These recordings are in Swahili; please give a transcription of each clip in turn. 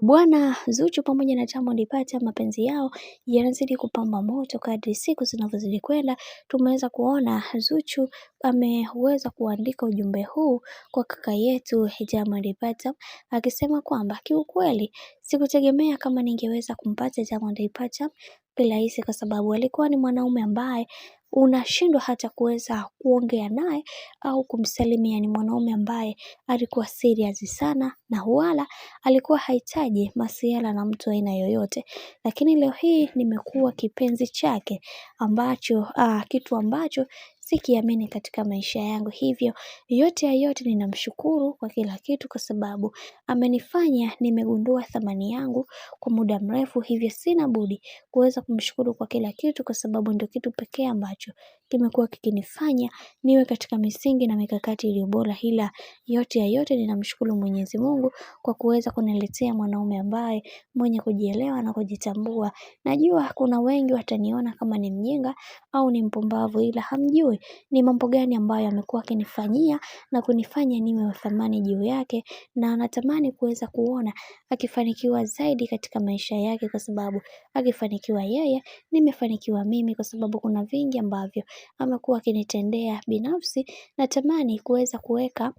Bwana Zuchu pamoja na Diamond Platnumz mapenzi yao yanazidi kupamba moto kadri siku zinavyozidi kwenda. Tumeweza kuona Zuchu ameweza kuandika ujumbe huu kwa kaka yetu Diamond Platnumz akisema kwamba kiukweli sikutegemea kama ningeweza kumpata Diamond Platnumz kirahisi, kwa sababu alikuwa ni mwanaume ambaye unashindwa hata kuweza kuongea naye au kumsalimia. Ni mwanaume ambaye alikuwa serious sana na wala alikuwa hahitaji masiala na mtu aina yoyote, lakini leo hii nimekuwa kipenzi chake ambacho kitu ambacho sikiamini katika maisha yangu. Hivyo yote ya yote ninamshukuru kwa kila kitu, kwa sababu amenifanya nimegundua thamani yangu kwa muda mrefu. Hivyo sina budi kuweza kumshukuru kwa kila kitu, kwa sababu ndio kitu pekee ambacho kimekuwa kikinifanya niwe katika misingi na mikakati iliyo bora. Ila yote ya yote ninamshukuru Mwenyezi Mungu kwa kuweza kuniletea mwanaume ambaye mwenye kujielewa na kujitambua. Najua kuna wengi wataniona kama ni mjinga au ni mpumbavu, ila hamjui ni mambo gani ambayo amekuwa akinifanyia na kunifanya niwe wa thamani juu yake, na anatamani kuweza kuona akifanikiwa zaidi katika maisha yake, kwa sababu akifanikiwa yeye nimefanikiwa mimi, kwa sababu kuna vingi ambavyo amekuwa akinitendea binafsi. Natamani kuweza kuweka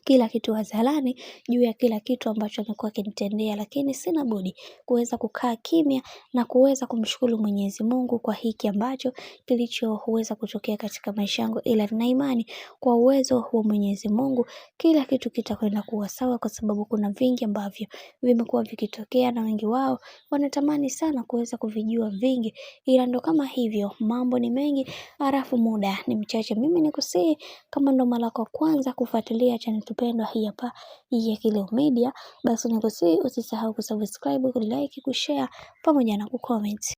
kila kitu hadharani juu ya kila kitu ambacho amekuwa akinitendea, lakini sina budi kuweza kukaa kimya na kuweza kumshukuru Mwenyezi Mungu kwa hiki ambacho kilichoweza kutokea katika maisha yangu. Ila nina imani kwa uwezo wa Mwenyezi Mungu kila kitu kitakwenda kuwa sawa, kwa sababu kuna vingi ambavyo vimekuwa vikitokea na wengi wao wanatamani sana kuweza kuvijua vingi, ila ndo kama hivyo, mambo ni mengi halafu muda ni mchache. Mimi nikusihi, kama ndo mara yako kwanza kufuatilia channel tupendwa hii hapa ya Kileo Media, basi nikusihi usisahau kusubscribe, kulike, kushare pamoja na kucomment.